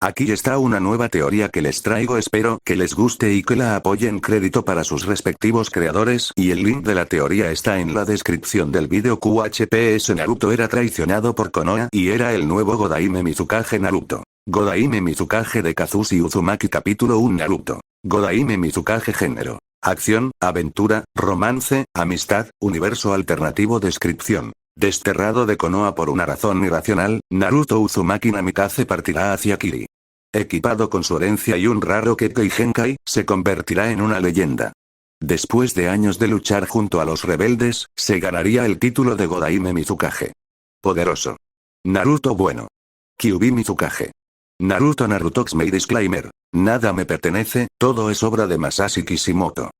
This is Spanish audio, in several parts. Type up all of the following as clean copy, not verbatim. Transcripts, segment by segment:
Aquí está una nueva teoría que les traigo, espero que les guste y que la apoyen. Crédito para sus respectivos creadores y el link de la teoría está en la descripción del vídeo. QHPS Naruto era traicionado por Konoha y era el nuevo Godaime Mizukage Naruto. Godaime Mizukage de Kazushi Uzumaki Capítulo 1 Naruto. Godaime Mizukage Género: acción, aventura, romance, amistad, universo alternativo. Descripción: desterrado de Konoha por una razón irracional, Naruto Uzumaki Namikaze partirá hacia Kiri. Equipado con su herencia y un raro Kekkei Genkai, se convertirá en una leyenda. Después de años de luchar junto a los rebeldes, se ganaría el título de Godaime Mizukage. Poderoso. Naruto bueno. Kyuubi Mizukage. Naruto Disclaimer: nada me pertenece, todo es obra de Masashi Kishimoto.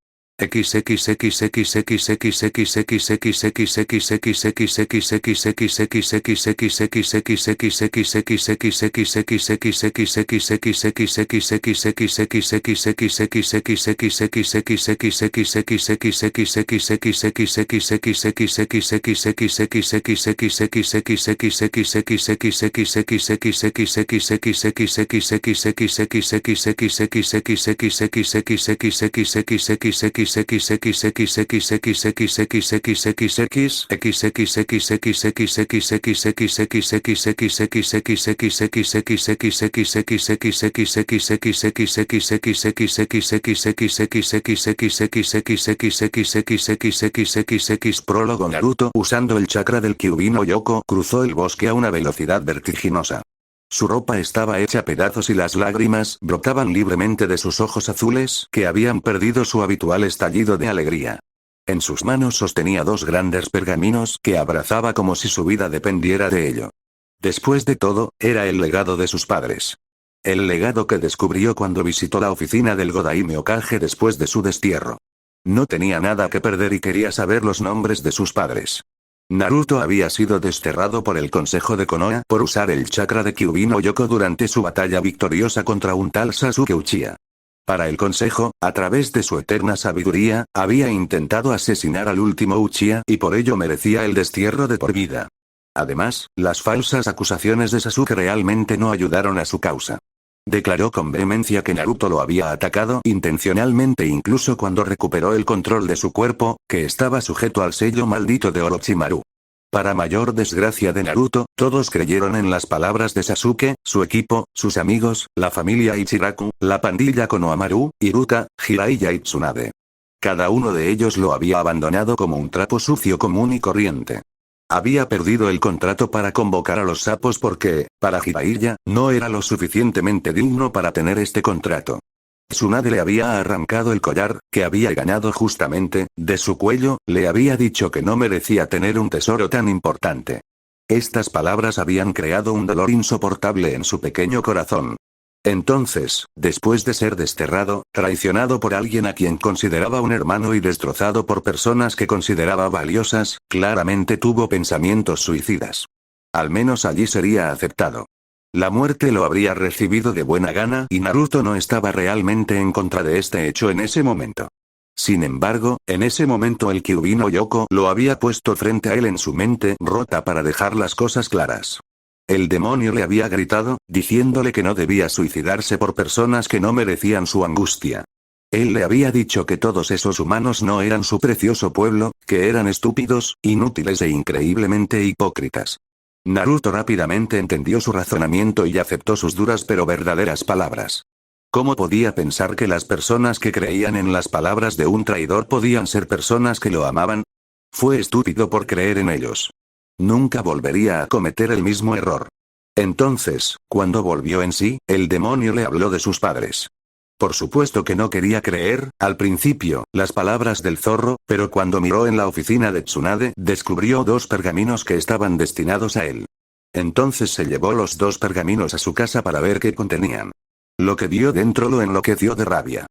Prólogo. Naruto, usando el chakra del Kyuubi no Yoko, cruzó el bosque a una velocidad vertiginosa. Su ropa estaba hecha pedazos y las lágrimas brotaban libremente de sus ojos azules, que habían perdido su habitual estallido de alegría. En sus manos sostenía dos grandes pergaminos que abrazaba como si su vida dependiera de ello. Después de todo, era el legado de sus padres. El legado que descubrió cuando visitó la oficina del Godaime Hokage después de su destierro. No tenía nada que perder y quería saber los nombres de sus padres. Naruto había sido desterrado por el consejo de Konoha por usar el chakra de Kyuubi no Yoko durante su batalla victoriosa contra un tal Sasuke Uchiha. Para el consejo, a través de su eterna sabiduría, había intentado asesinar al último Uchiha y por ello merecía el destierro de por vida. Además, las falsas acusaciones de Sasuke realmente no ayudaron a su causa. Declaró con vehemencia que Naruto lo había atacado intencionalmente incluso cuando recuperó el control de su cuerpo, que estaba sujeto al sello maldito de Orochimaru. Para mayor desgracia de Naruto, todos creyeron en las palabras de Sasuke, su equipo, sus amigos, la familia Ichiraku, la pandilla Konohamaru, Iruka, Jiraiya y Tsunade. Cada uno de ellos lo había abandonado como un trapo sucio común y corriente. Había perdido el contrato para convocar a los sapos porque, para Jiraiya, no era lo suficientemente digno para tener este contrato. Tsunade le había arrancado el collar, que había ganado justamente, de su cuello, le había dicho que no merecía tener un tesoro tan importante. Estas palabras habían creado un dolor insoportable en su pequeño corazón. Entonces, después de ser desterrado, traicionado por alguien a quien consideraba un hermano y destrozado por personas que consideraba valiosas, claramente tuvo pensamientos suicidas. Al menos allí sería aceptado. La muerte lo habría recibido de buena gana y Naruto no estaba realmente en contra de este hecho en ese momento. Sin embargo, en ese momento el Kyuubi no Yoko lo había puesto frente a él en su mente rota para dejar las cosas claras. El demonio le había gritado, diciéndole que no debía suicidarse por personas que no merecían su angustia. Él le había dicho que todos esos humanos no eran su precioso pueblo, que eran estúpidos, inútiles e increíblemente hipócritas. Naruto rápidamente entendió su razonamiento y aceptó sus duras pero verdaderas palabras. ¿Cómo podía pensar que las personas que creían en las palabras de un traidor podían ser personas que lo amaban? Fue estúpido por creer en ellos. Nunca volvería a cometer el mismo error. Entonces, cuando volvió en sí, el demonio le habló de sus padres. Por supuesto que no quería creer, al principio, las palabras del zorro, pero cuando miró en la oficina de Tsunade, descubrió dos pergaminos que estaban destinados a él. Entonces se llevó los dos pergaminos a su casa para ver qué contenían. Lo que vio dentro lo enloqueció de rabia.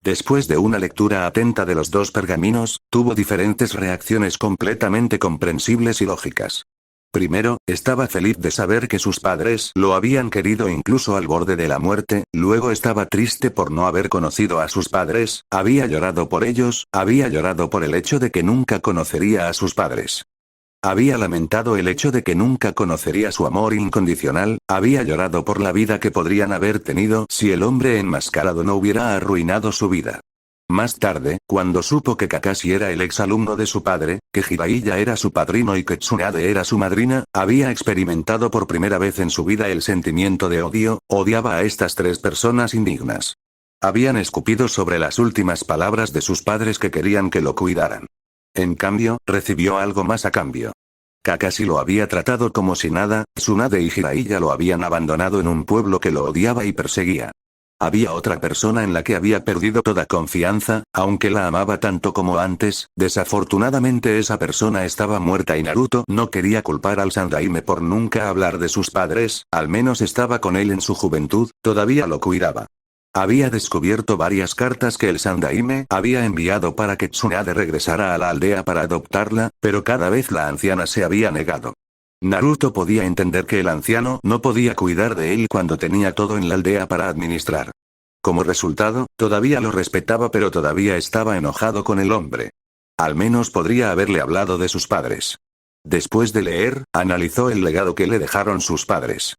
Después de una lectura atenta de los dos pergaminos, tuvo diferentes reacciones completamente comprensibles y lógicas. Primero, estaba feliz de saber que sus padres lo habían querido incluso al borde de la muerte, luego estaba triste por no haber conocido a sus padres, había llorado por ellos, había llorado por el hecho de que nunca conocería a sus padres. Había lamentado el hecho de que nunca conocería su amor incondicional, había llorado por la vida que podrían haber tenido si el hombre enmascarado no hubiera arruinado su vida. Más tarde, cuando supo que Kakashi era el exalumno de su padre, que Jiraiya era su padrino y que Tsunade era su madrina, había experimentado por primera vez en su vida el sentimiento de odio, odiaba a estas tres personas indignas. Habían escupido sobre las últimas palabras de sus padres que querían que lo cuidaran. En cambio, recibió algo más a cambio. Kakashi lo había tratado como si nada, Tsunade y Jiraiya lo habían abandonado en un pueblo que lo odiaba y perseguía. Había otra persona en la que había perdido toda confianza, aunque la amaba tanto como antes, desafortunadamente esa persona estaba muerta y Naruto no quería culpar al Sandaime por nunca hablar de sus padres, al menos estaba con él en su juventud, todavía lo cuidaba. Había descubierto varias cartas que el Sandaime había enviado para que Tsunade regresara a la aldea para adoptarla, pero cada vez la anciana se había negado. Naruto podía entender que el anciano no podía cuidar de él cuando tenía todo en la aldea para administrar. Como resultado, todavía lo respetaba pero todavía estaba enojado con el hombre. Al menos podría haberle hablado de sus padres. Después de leer, analizó el legado que le dejaron sus padres.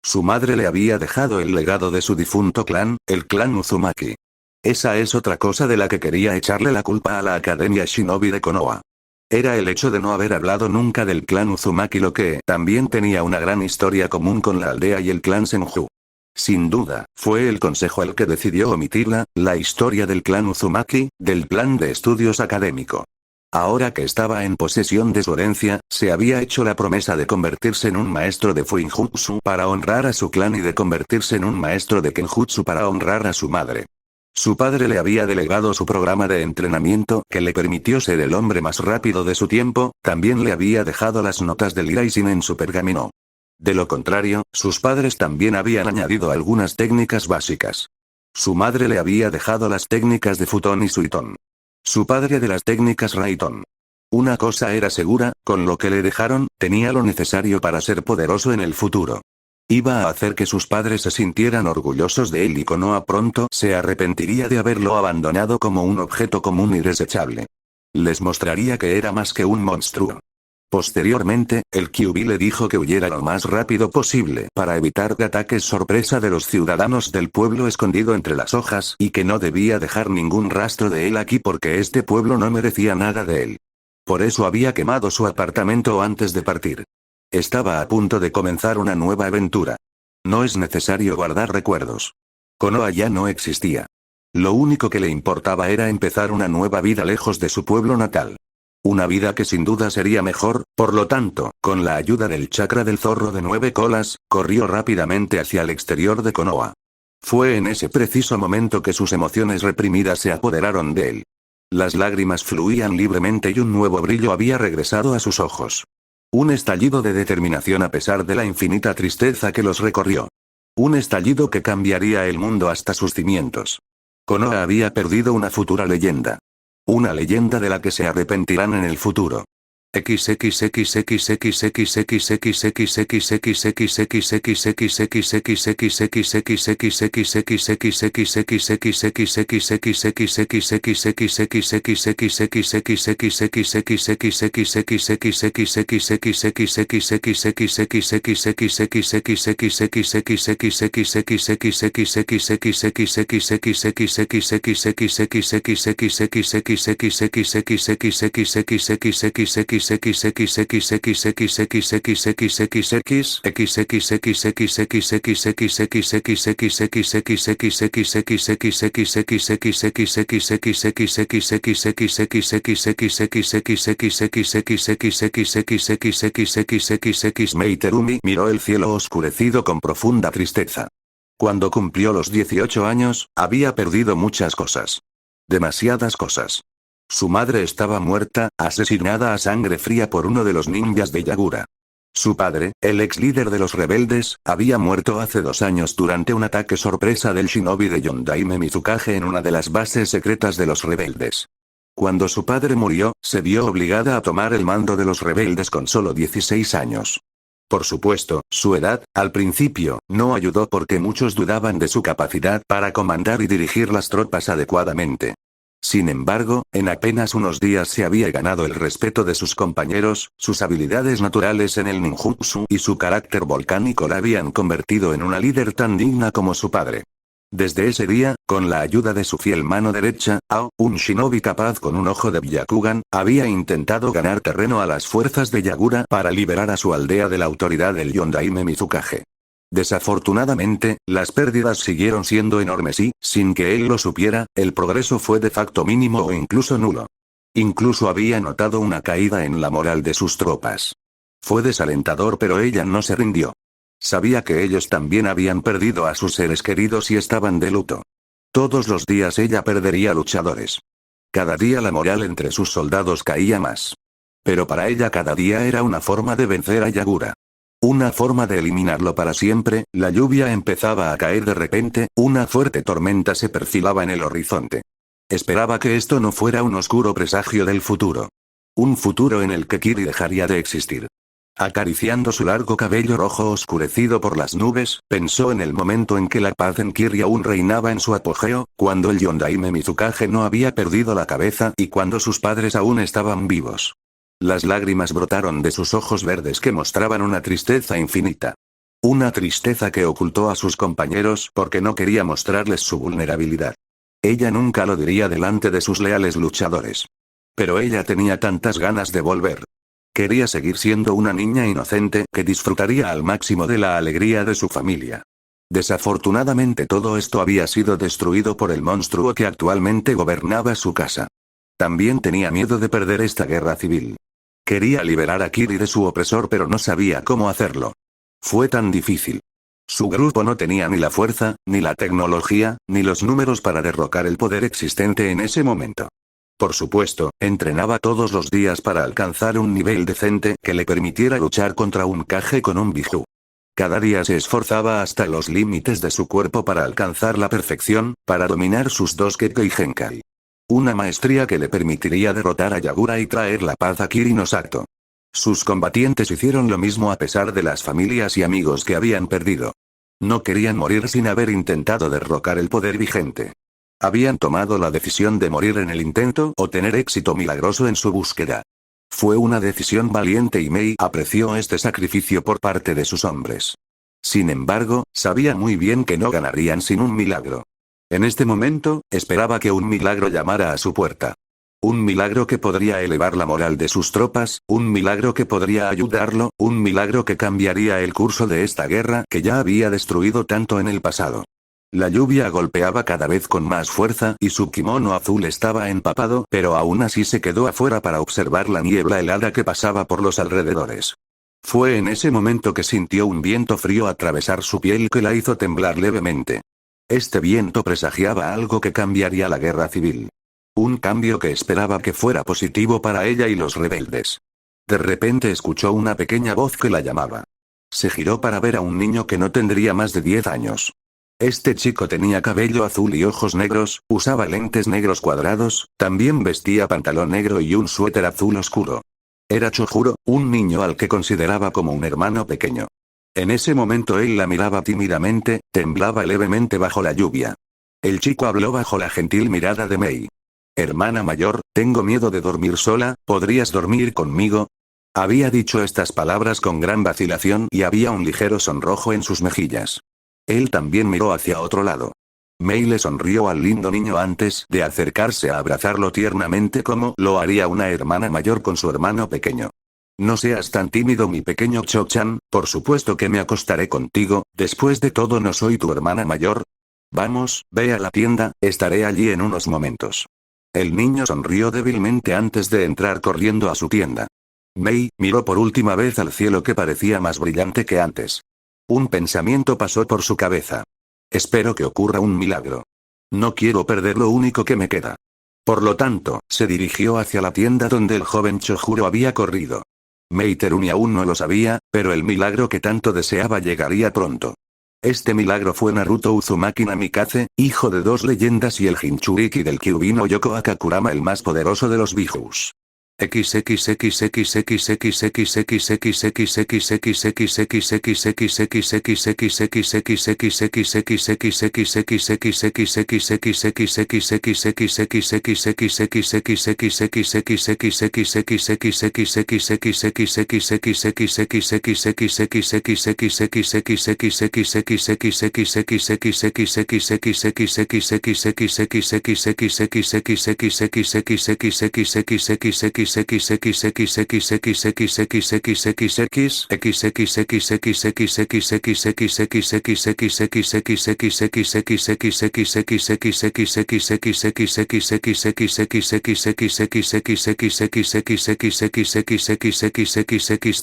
Su madre le había dejado el legado de su difunto clan, el clan Uzumaki. Esa es otra cosa de la que quería echarle la culpa a la Academia Shinobi de Konoha. Era el hecho de no haber hablado nunca del clan Uzumaki, lo que también tenía una gran historia común con la aldea y el clan Senju. Sin duda, fue el consejo el que decidió omitirla, la historia del clan Uzumaki, del plan de estudios académico. Ahora que estaba en posesión de su herencia, se había hecho la promesa de convertirse en un maestro de Fuinjutsu para honrar a su clan y de convertirse en un maestro de Kenjutsu para honrar a su madre. Su padre le había delegado su programa de entrenamiento que le permitió ser el hombre más rápido de su tiempo, también le había dejado las notas del Iraisen en su pergamino. De lo contrario, sus padres también habían añadido algunas técnicas básicas. Su madre le había dejado las técnicas de Futon y Suiton. Su padre de las técnicas Raiton. Una cosa era segura, con lo que le dejaron, tenía lo necesario para ser poderoso en el futuro. Iba a hacer que sus padres se sintieran orgullosos de él y Konoha pronto se arrepentiría de haberlo abandonado como un objeto común y desechable. Les mostraría que era más que un monstruo. Posteriormente, el Kyuubi le dijo que huyera lo más rápido posible para evitar ataques sorpresa de los ciudadanos del pueblo escondido entre las hojas y que no debía dejar ningún rastro de él aquí porque este pueblo no merecía nada de él. Por eso había quemado su apartamento antes de partir. Estaba a punto de comenzar una nueva aventura. No es necesario guardar recuerdos. Konoha ya no existía. Lo único que le importaba era empezar una nueva vida lejos de su pueblo natal. Una vida que sin duda sería mejor, por lo tanto, con la ayuda del chakra del zorro de 9 colas, corrió rápidamente hacia el exterior de Konoha. Fue en ese preciso momento que sus emociones reprimidas se apoderaron de él. Las lágrimas fluían libremente y un nuevo brillo había regresado a sus ojos. Un estallido de determinación a pesar de la infinita tristeza que los recorrió. Un estallido que cambiaría el mundo hasta sus cimientos. Konoha había perdido una futura leyenda. Una leyenda de la que se arrepentirán en el futuro. Meiterumi miró el cielo oscurecido con profunda tristeza. Cuando cumplió los 18 años, había perdido muchas cosas. Demasiadas cosas. Su madre estaba muerta, asesinada a sangre fría por uno de los ninjas de Yagura. Su padre, el ex líder de los rebeldes, había muerto hace 2 años durante un ataque sorpresa del shinobi de Yondaime Mizukage en una de las bases secretas de los rebeldes. Cuando su padre murió, se vio obligada a tomar el mando de los rebeldes con solo 16 años. Por supuesto, su edad, al principio, no ayudó porque muchos dudaban de su capacidad para comandar y dirigir las tropas adecuadamente. Sin embargo, en apenas unos días se había ganado el respeto de sus compañeros, sus habilidades naturales en el ninjutsu y su carácter volcánico la habían convertido en una líder tan digna como su padre. Desde ese día, con la ayuda de su fiel mano derecha, Ao, un shinobi capaz con un ojo de Byakugan, había intentado ganar terreno a las fuerzas de Yagura para liberar a su aldea de la autoridad del Yondaime Mizukage. Desafortunadamente, las pérdidas siguieron siendo enormes y, sin que él lo supiera, el progreso fue de facto mínimo o incluso nulo. Incluso había notado una caída en la moral de sus tropas. Fue desalentador, pero ella no se rindió. Sabía que ellos también habían perdido a sus seres queridos y estaban de luto. Todos los días ella perdería luchadores. Cada día la moral entre sus soldados caía más. Pero para ella cada día era una forma de vencer a Yagura. Una forma de eliminarlo para siempre. La lluvia empezaba a caer de repente, una fuerte tormenta se perfilaba en el horizonte. Esperaba que esto no fuera un oscuro presagio del futuro. Un futuro en el que Kiri dejaría de existir. Acariciando su largo cabello rojo oscurecido por las nubes, pensó en el momento en que la paz en Kiri aún reinaba en su apogeo, cuando el Yondaime Mizukage no había perdido la cabeza y cuando sus padres aún estaban vivos. Las lágrimas brotaron de sus ojos verdes que mostraban una tristeza infinita. Una tristeza que ocultó a sus compañeros porque no quería mostrarles su vulnerabilidad. Ella nunca lo diría delante de sus leales luchadores. Pero ella tenía tantas ganas de volver. Quería seguir siendo una niña inocente que disfrutaría al máximo de la alegría de su familia. Desafortunadamente todo esto había sido destruido por el monstruo que actualmente gobernaba su casa. También tenía miedo de perder esta guerra civil. Quería liberar a Kiri de su opresor pero no sabía cómo hacerlo. Fue tan difícil. Su grupo no tenía ni la fuerza, ni la tecnología, ni los números para derrocar el poder existente en ese momento. Por supuesto, entrenaba todos los días para alcanzar un nivel decente que le permitiera luchar contra un Kage con un Biju. Cada día se esforzaba hasta los límites de su cuerpo para alcanzar la perfección, para dominar sus dos Kekkei Genkai. Una maestría que le permitiría derrotar a Yagura y traer la paz a Kiri no Sato. Sus combatientes hicieron lo mismo a pesar de las familias y amigos que habían perdido. No querían morir sin haber intentado derrocar el poder vigente. Habían tomado la decisión de morir en el intento o tener éxito milagroso en su búsqueda. Fue una decisión valiente y Mei apreció este sacrificio por parte de sus hombres. Sin embargo, sabía muy bien que no ganarían sin un milagro. En este momento, esperaba que un milagro llamara a su puerta. Un milagro que podría elevar la moral de sus tropas, un milagro que podría ayudarlo, un milagro que cambiaría el curso de esta guerra que ya había destruido tanto en el pasado. La lluvia golpeaba cada vez con más fuerza y su kimono azul estaba empapado, pero aún así se quedó afuera para observar la niebla helada que pasaba por los alrededores. Fue en ese momento que sintió un viento frío atravesar su piel que la hizo temblar levemente. Este viento presagiaba algo que cambiaría la guerra civil. Un cambio que esperaba que fuera positivo para ella y los rebeldes. De repente escuchó una pequeña voz que la llamaba. Se giró para ver a un niño que no tendría más de 10 años. Este chico tenía cabello azul y ojos negros, usaba lentes negros cuadrados, también vestía pantalón negro y un suéter azul oscuro. Era Chojuro, un niño al que consideraba como un hermano pequeño. En ese momento él la miraba tímidamente, temblaba levemente bajo la lluvia. El chico habló bajo la gentil mirada de Mei. Hermana mayor, tengo miedo de dormir sola, ¿podrías dormir conmigo? Había dicho estas palabras con gran vacilación y había un ligero sonrojo en sus mejillas. Él también miró hacia otro lado. Mei le sonrió al lindo niño antes de acercarse a abrazarlo tiernamente como lo haría una hermana mayor con su hermano pequeño. No seas tan tímido mi pequeño Cho-chan, por supuesto que me acostaré contigo, después de todo no soy tu hermana mayor. Vamos, ve a la tienda, estaré allí en unos momentos. El niño sonrió débilmente antes de entrar corriendo a su tienda. Mei miró por última vez al cielo que parecía más brillante que antes. Un pensamiento pasó por su cabeza. Espero que ocurra un milagro. No quiero perder lo único que me queda. Por lo tanto, se dirigió hacia la tienda donde el joven Chojuro había corrido. Mei Terumi aún no lo sabía, pero el milagro que tanto deseaba llegaría pronto. Este milagro fue Naruto Uzumaki Namikaze, hijo de 2 leyendas y el Jinchuriki del Kyuubi no Yoko Akakurama, el más poderoso de los Bijus.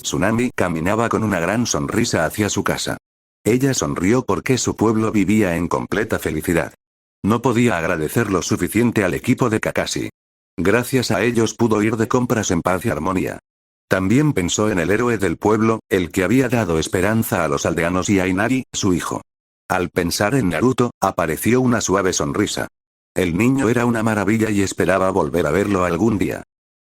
Tsunami caminaba con una gran sonrisa hacia su casa. Ella sonrió porque su pueblo vivía en completa felicidad. No podía agradecer lo suficiente al equipo de Kakashi. Gracias a ellos pudo ir de compras en paz y armonía. También pensó en el héroe del pueblo, el que había dado esperanza a los aldeanos y a Inari, su hijo. Al pensar en Naruto, apareció una suave sonrisa. El niño era una maravilla y esperaba volver a verlo algún día.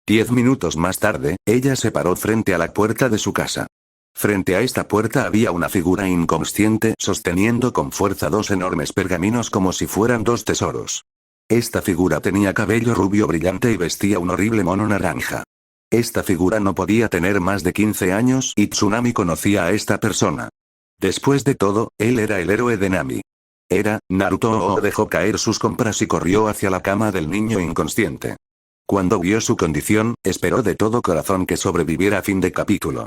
10 minutos más tarde, ella se paró frente a la puerta de su casa. Frente a esta puerta había una figura inconsciente sosteniendo con fuerza dos enormes pergaminos como si fueran dos tesoros. Esta figura tenía cabello rubio brillante y vestía un horrible mono naranja. Esta figura no podía tener más de 15 años y Tsunami conocía a esta persona. Después de todo, él era el héroe de Nami. Naruto dejó caer sus compras y corrió hacia la cama del niño inconsciente. Cuando vio su condición, esperó de todo corazón que sobreviviera. Fin de capítulo.